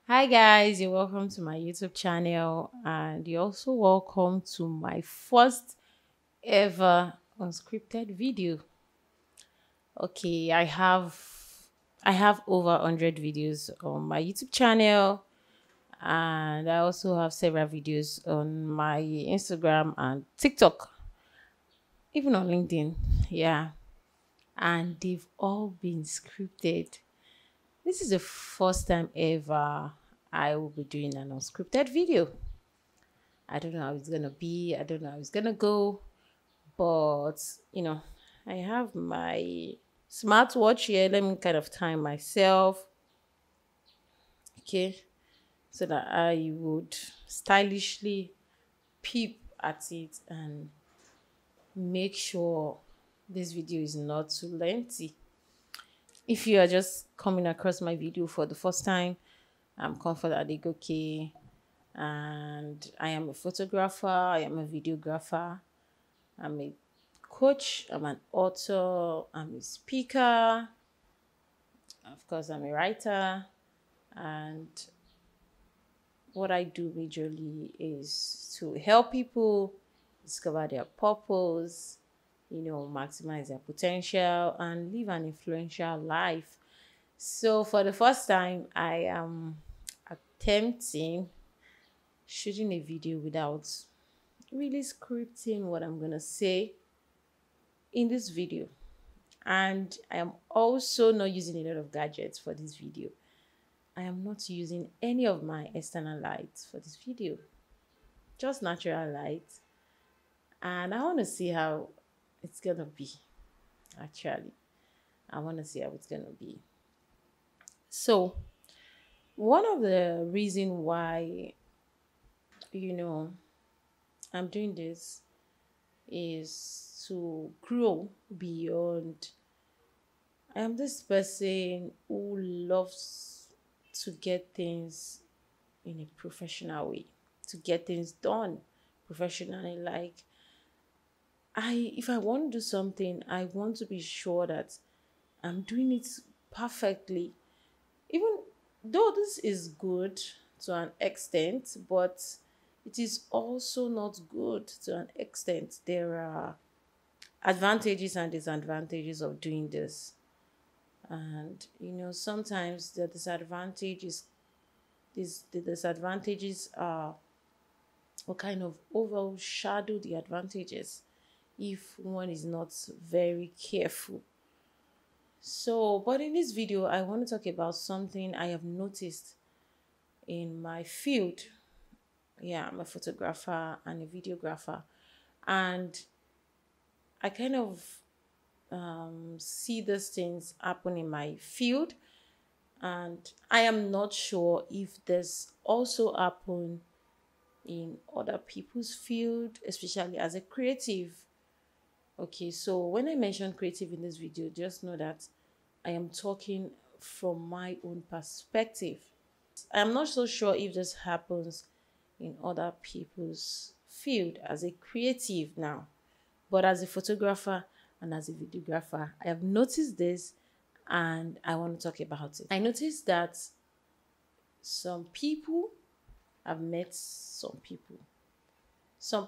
Hi guys, you're welcome to my YouTube channel and you're also welcome to my first ever unscripted video. Okay, I have over 100 videos on my YouTube channel and I also have several videos on my Instagram and TikTok, even on LinkedIn. Yeah, and they've all been scripted. This is the first time ever I will be doing an unscripted video. I don't know how it's gonna be. I don't know how it's gonna go. But I have my smartwatch here. Let me kind of time myself. Okay. So that I would stylishly peep at it and make sure this video is not too lengthy. If you are just coming across my video for the first time, I'm Comfort Adegoke and I am a photographer, I am a videographer, I'm a coach, I'm an author, I'm a speaker, of course, I'm a writer, and what I do majorly is to help people discover their purpose, maximize their potential, and live an influential life. So, for the first time, I am attempting shooting a video without really scripting what I'm gonna say in this video. And I am also not using a lot of gadgets for this video. I am not using any of my external lights for this video, just natural light. And I want to see how it's gonna be. Actually, I want to see how it's gonna be. So one of the reason why you know I'm doing this is to grow beyond. I am this person who loves to get things in a professional way, to get things done professionally. Like, if I want to do something, I want to be sure that I'm doing it perfectly. Even though this is good to an extent, but it is also not good to an extent. There are advantages and disadvantages of doing this. And sometimes the disadvantages are or kind of overshadow the advantages if one is not very careful. So, but in this video, I want to talk about something I have noticed in my field. Yeah, I'm a photographer and a videographer, and I kind of see these things happen in my field, and I am not sure if this also happen in other people's field, especially as a creative. Okay, so when I mention creative in this video, just know that I am talking from my own perspective. I'm not so sure if this happens in other people's field as a creative now, but as a photographer and as a videographer, I have noticed this and I want to talk about it. I noticed that some people have met some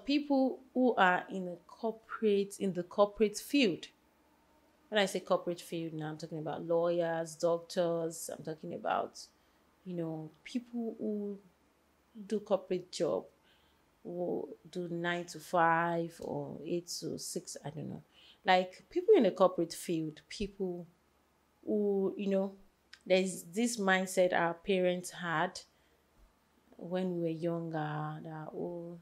people who are in the corporate field. When I say corporate field now, I'm talking about lawyers, doctors, I'm talking about, people who do corporate job, who do 9 to 5 or 8 to 6, I don't know. Like people in the corporate field, people who, there's this mindset our parents had when we were younger that, oh,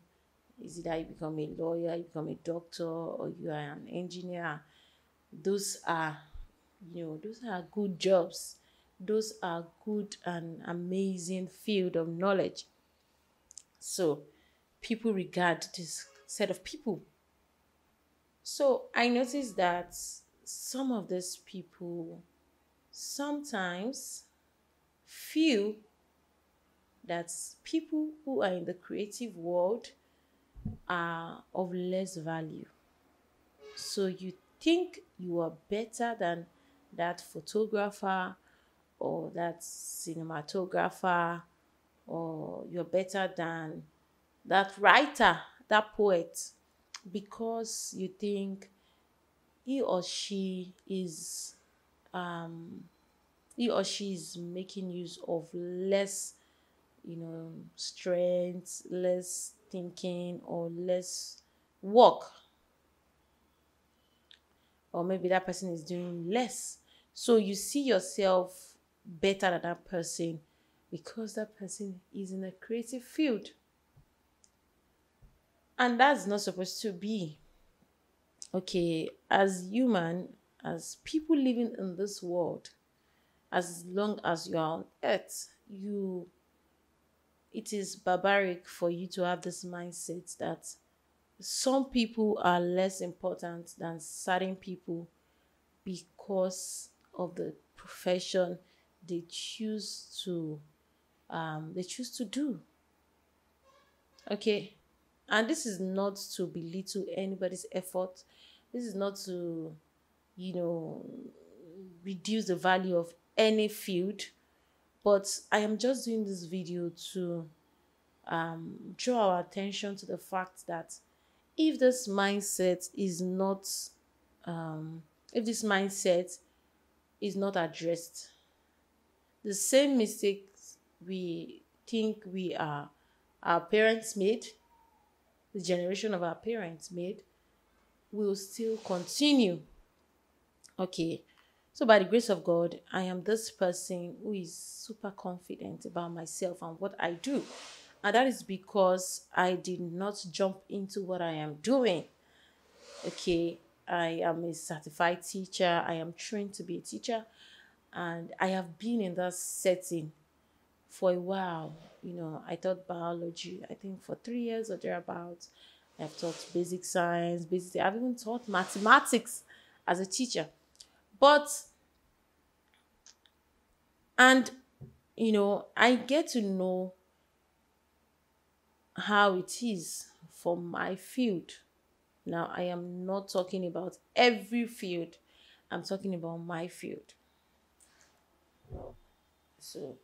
is it that you become a lawyer, you become a doctor, or you are an engineer? Those are, those are good jobs. Those are good and amazing field of knowledge. So people regard this set of people. So I noticed that some of these people sometimes feel that people who are in the creative world are of less value. So you think you are better than that photographer or that cinematographer or you're better than that writer, that poet, because you think he or she is he or she is making use of less, strength, less thinking, or less work, or maybe that person is doing less. So you see yourself better than that person because that person is in a creative field. And that's not supposed to be. Okay, as human, as people living in this world, as long as you are on earth, it is barbaric for you to have this mindset that some people are less important than certain people because of the profession they choose to do. Okay, and this is not to belittle anybody's effort. This is not to, you know reduce the value of any field, but I am just doing this video to draw our attention to the fact that if this mindset is not if this mindset is not addressed, the same mistakes we think our parents made, the generation of our parents made, will still continue. Okay, so by the grace of God, I am this person who is super confident about myself and what I do. And that is because I did not jump into what I am doing. Okay, I am a certified teacher. I am trained to be a teacher. And I have been in that setting for a while. I taught biology, I think for 3 years or thereabouts. I've taught basic science, I've even taught mathematics as a teacher. But, and, I get to know how it is for my field. Now, I am not talking about every field. I'm talking about my field. So,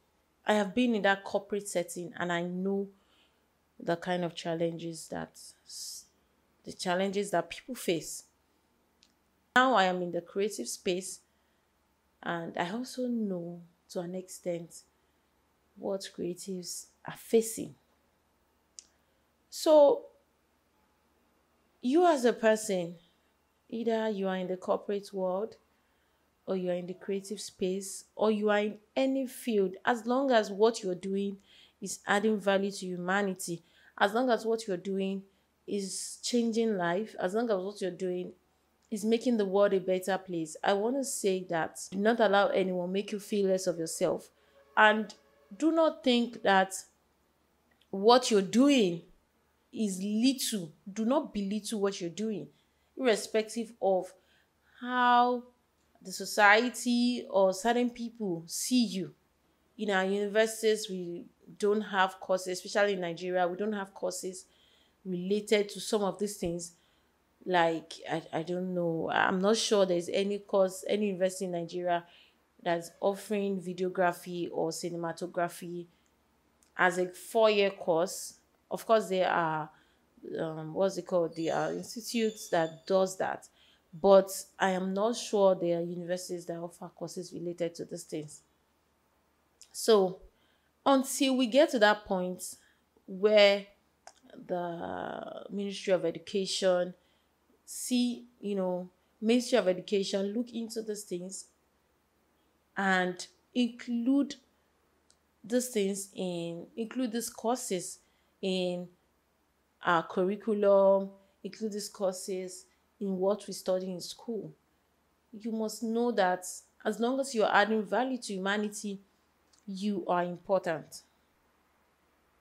I have been in that corporate setting and I know the kind of challenges that people face. Now I am in the creative space and I also know to an extent what creatives are facing. So you as a person, either you are in the corporate world or you are in the creative space or you are in any field, as long as what you're doing is adding value to humanity, as long as what you're doing is changing life, as long as what you're doing is making the world a better place, I want to say that do not allow anyone make you feel less of yourself. And do not think that what you're doing is little. Do not belittle what you're doing, irrespective of how the society or certain people see you. In our universities, we don't have courses, especially in Nigeria, we don't have courses related to some of these things. Like, I don't know, I'm not sure there's any course, any university in Nigeria that's offering videography or cinematography as a 4-year course. Of course, there are what's it called? There are institutes that does that, but I am not sure there are universities that offer courses related to these things. So until we get to that point where the Ministry of Education Ministry of Education look into these things and include include these courses in our curriculum, include these courses in what we study in school. You must know that as long as you are adding value to humanity, you are important.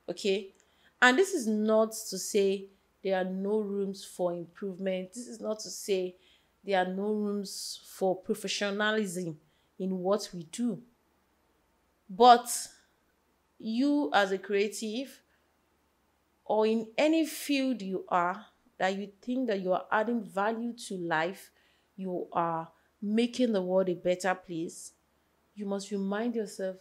Okay? And this is not to say there are no rooms for improvement. This is not to say there are no rooms for professionalism in what we do. But you as a creative, or in any field you are, that you think that you are adding value to life, you are making the world a better place, you must remind yourself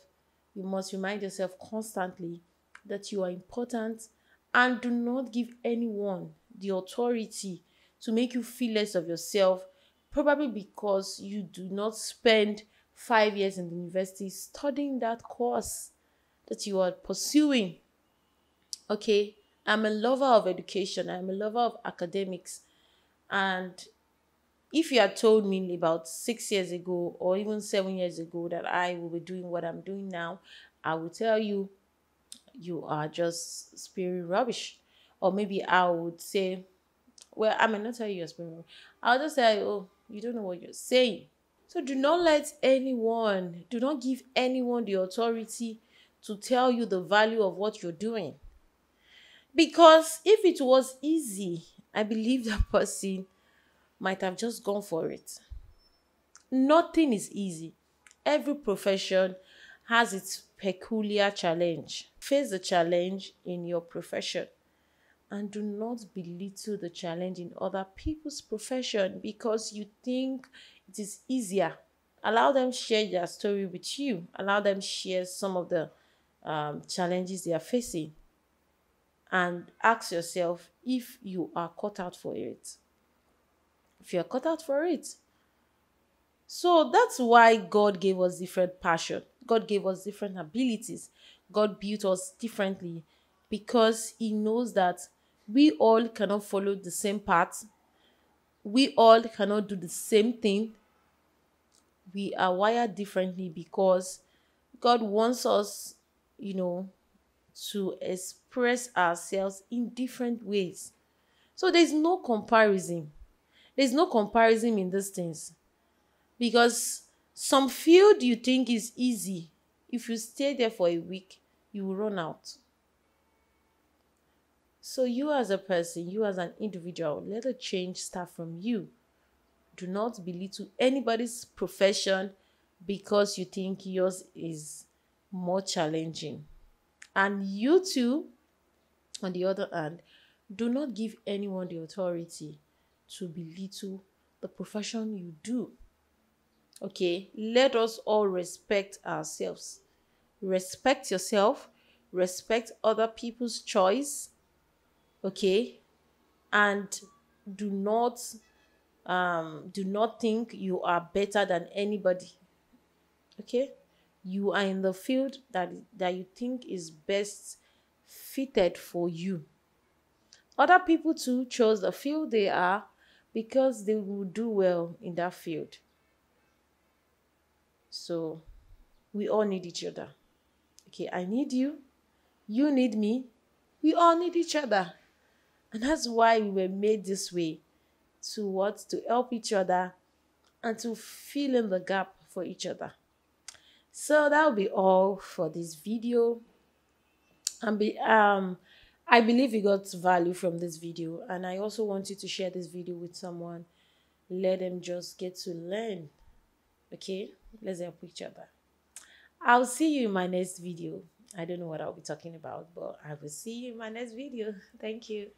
constantly that you are important, and do not give anyone the authority to make you feel less of yourself, probably because you do not spend 5 years in the university studying that course that you are pursuing. Okay, I'm a lover of education, I'm a lover of academics, and if you had told me about 6 years ago or even 7 years ago that I will be doing what I'm doing now, I will tell you, you are just spewing rubbish. Or maybe I would say, well, I may not tell you you're spewing rubbish. I'll just say, oh, you don't know what you're saying. So do not give anyone the authority to tell you the value of what you're doing. Because if it was easy, I believe that person might have just gone for it. Nothing is easy. Every profession has its peculiar challenge. Face the challenge in your profession and do not belittle the challenge in other people's profession because you think it is easier. Allow them share their story with you. Allow them share some of the challenges they are facing, and ask yourself if you are cut out for it. If you are cut out for it, so that's why God gave us different passion. God gave us different abilities. God built us differently because He knows that we all cannot follow the same path. We all cannot do the same thing. We are wired differently because God wants us, you know, to express ourselves in different ways. So there's no comparison. There's no comparison in these things. Because some field you think is easy, if you stay there for a week, you will run out. So you as a person, you as an individual, let the change start from you. Do not belittle anybody's profession because you think yours is more challenging. And you too, on the other hand, do not give anyone the authority to belittle the profession you do. Okay, let us all respect ourselves. Respect yourself, respect other people's choice, okay? And do not think you are better than anybody. Okay? You are in the field that you think is best fitted for you. Other people too chose the field they are because they will do well in that field. So we all need each other. Okay, I need you. You need me. We all need each other. And that's why we were made this way. To help each other and to fill in the gap for each other. So that'll be all for this video. I believe you got value from this video, and I also want you to share this video with someone. Let them just get to learn. Okay, let's help each other. I'll see you in my next video. I don't know what I'll be talking about, but I will see you in my next video. Thank you.